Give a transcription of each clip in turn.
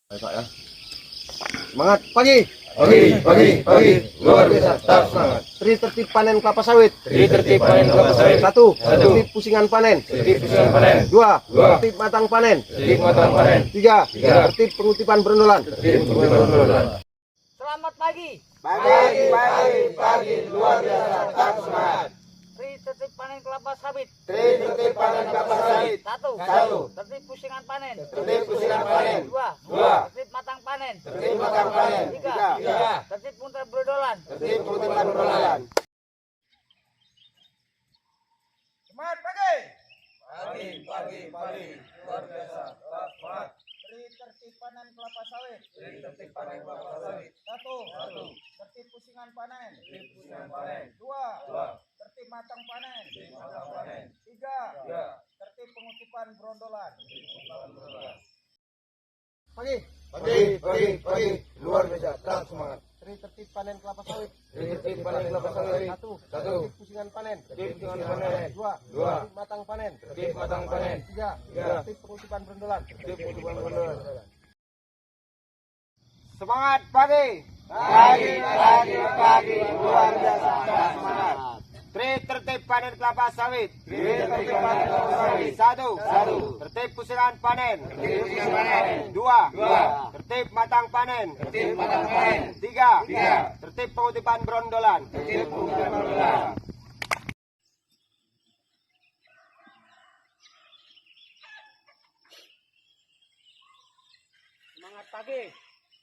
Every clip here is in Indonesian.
Ayo Pak ya. Semangat pagi. Pagi, luar biasa, tetap semangat. Tri tertib panen kelapa sawit. Tertib panen kelapa sawit. Satu, tertib pusingan panen. Tertib pusingan panen. Dua, Dua. tertib matang panen. Tertib matang panen. Tiga, Tiga. tertib pengutipan berendolan. Tertib pengutipan. Selamat pagi. Pagi, luar biasa, tetap semangat. Tri tertib panen kelapa sawit. Tertib panen kelapa sawit. Satu. Satu. Tertib pusingan panen. Tertib pusingan panen. Dua. Dua. Tertib matang panen. Tertib matang panen. Tiga. Tiga. Tertib pengutipan berendolan. Tertib pengutipan berendolan. Semangat pagi. Pagi, luar biasa, tetap semangat. Tri tertib panen kelapa sawit. Tertib panen kelapa sawit. Satu. Satu. Tertib pusingan panen. Tertib pusingan panen. Dua. Dua. Tertib matang panen. Tertib matang panen. Tiga. Tiga. Tertib pengutipan berondolan. Pagi. Pagi, luar biasa, tetap semangat. Tri tertib panen kelapa sawit. Tertib panen kelapa sawit. Satu, Satu. tertib pusingan panen. Tertib pusingan panen. Dua, Dua. tertib matang panen. Tertib matang panen. Tiga, Tiga. tertib pengutipan berendolan. Tertib pengutipan berendolan. Semangat pagi. Pagi, luar biasa, tetap semangat. Tri tertib panen kelapa sawit. Tertib panen kelapa sawit. Satu. Satu. Tertib pusingan panen. Tertib pusingan panen. Dua. Dua. Tertib matang panen. Tertib matang panen. Tiga. Tiga. Tertib pengutipan berondolan. Tertib pengutipan berendolan. Semangat pagi.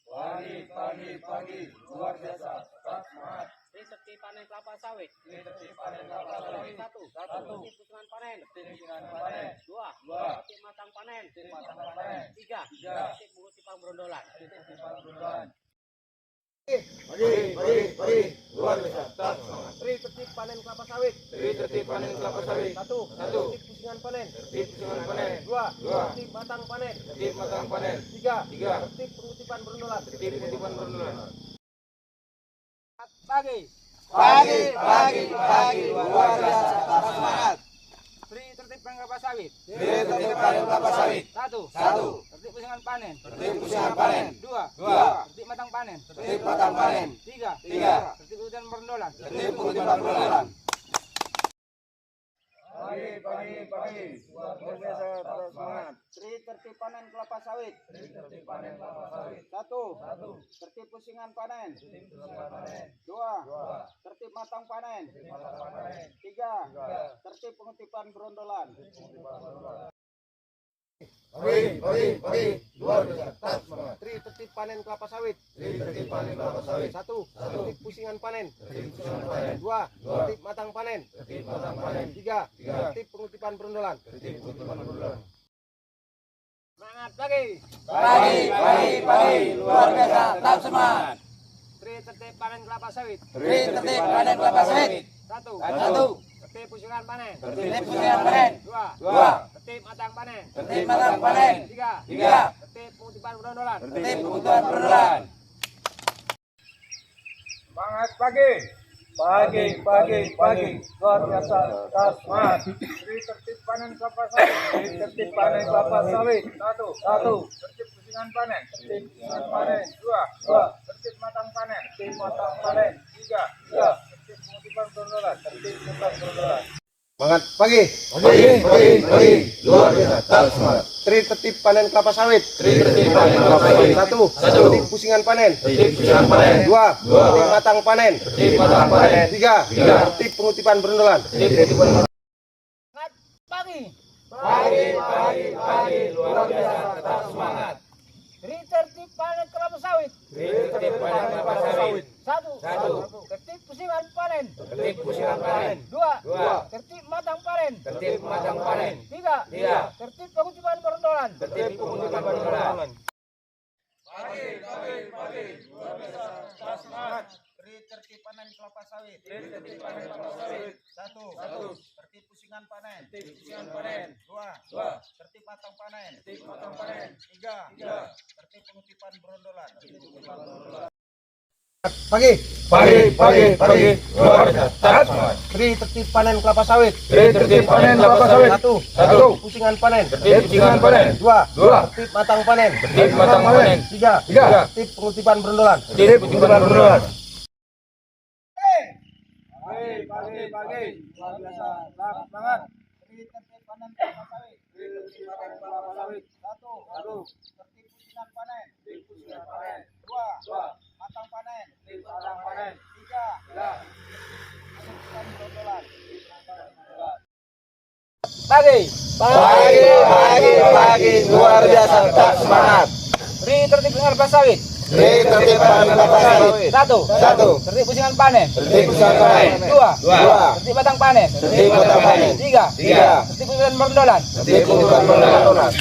Pagi, luar biasa, tetap semangat. Tri tertib panen kelapa sawit. Tertib panen kelapa sawit. Satu. Satu. Tertib pusingan panen. Tertib pusingan panen. Dua. Dua. Tertib matang panen. Tertib matang panen. Tiga. Tiga. Tertib pengutipan berendolan. Tertib pengutipan berendolan. Pagi, luar biasa, tetap semangat. Tri tertib panen kelapa sawit. Tertib panen kelapa sawit. Satu, Satu. tertib pusingan panen. Tertib pusingan panen. Dua, Dua. tertib matang panen. Tertib matang panen. Tiga, Tiga. tertib pengutipan berendolan. Tertib pengutipan berendolan. Pagi. Pagi, luar biasa, tetap semangat. Tri tertib panen kelapa sawit. Tertib panen kelapa sawit. Satu. Satu. Tertib pusingan panen. Tertib pusingan panen. Dua. Dua. Tertib matang panen. Tertib matang panen. Tiga. Tiga. Tertib pengutipan berondolan. Tertib pengutipan berendolan. Pagi, luar biasa, tetap semangat. Tri tertib panen kelapa sawit. Tertib panen kelapa sawit. Satu. Satu. Tertib pusingan panen. Tertib pusingan panen. Dua. Dua. Tertib matang panen. Tertib matang panen. Tiga. Tiga. Tertib pengutipan berondolan. Pagi, luar biasa, tetap semangat. Tri tertib panen kelapa sawit. Tertib panen kelapa sawit. Satu, Satu. tertib pusingan panen. Tertib pusingan panen. Dua, Dua. tertib matang panen. Tertib matang panen. Tiga, Tiga. tertib pengutipan berendolan. Tertib pengutipan berendolan. Semangat pagi. Pagi, luar biasa, tetap semangat. Tri tertib panen kelapa sawit. Tertib panen kelapa sawit. Satu. Satu. Tertib pusingan panen. Tertib pusingan panen. Dua. Dua. Tertib matang panen. Tertib matang panen. Tiga. Tiga. Tertib pengutipan berondolan. Tertib pengutipan berendolan. Semangat pagi. Pagi, luar biasa, tetap semangat. Tri tertib panen kelapa sawit. Tertib panen kelapa sawit. Satu. Satu. Tertib pusingan panen. Tertib pusingan panen. Dua. Dua. Tertib matang panen. Tertib matang panen. Tiga. Tiga. Tertib pengutipan berondolan. Tertib pengutipan berendolan. Semangat pagi. Pagi, luar biasa, tetap semangat. Tri tertib panen kelapa sawit. Tertib panen kelapa sawit. Satu, Satu. tertib pusingan panen. Tertib pusingan panen. Dua, Dua. tertib matang panen. Tertib matang panen. Tiga, Tiga. tertib pengutipan berendolan. Tertib pengutipan berendolan. Semangat pagi. Pagi, luar biasa, tetap semangat. Tri tertib panen kelapa sawit. Tertib panen kelapa sawit. Satu. Satu. Tertib pusingan panen. Tertib pusingan panen. Dua. Dua. Tertib matang panen. Tertib matang panen. Tiga. Tiga. Tertib pengutipan berondolan. Tertib pengutipan berendolan. Tri tertib panen kelapa sawit. Tertib panen kelapa sawit. Satu. Satu. Tertib pusingan panen. Tertib pusingan panen. Dua. Dua. Tertib matang panen. Tertib matang panen. Tiga. Tiga. Tertib pengutipan berondolan. Tertib pengutipan berendolan. Pagi. Pagi. Luar biasa. Semangat. Tri tertib panen kelapa sawit. Tri tertib panen kelapa sawit. Satu. Pusingan panen. Tertib pusingan panen. Dua. Dua. Tertib matang panen. Tertib matang panen. Tiga. Tiga. Tertib pengutipan berendolan. Tertib pusingan berendolan. Pagi. Luar biasa. Semangat. Tri tertib panen kelapa sawit. Tri tertib panen kelapa sawit. Satu. Tertib pusingan panen. Dua. Matang panen. Tiga. Pengutipan berendolan. Pagi. Luar biasa. Tak semangat. Tri tertib kelapa sawit. Tri tertib panen kelapa sawit. Satu. Tertib pusingan panen. Tertib pusingan panen. Dua. Dua. Tertib matang panen. Tertib matang panen. Tiga. Tiga. Tertib pengutipan berendolan. Tertib pengutipan berendolan.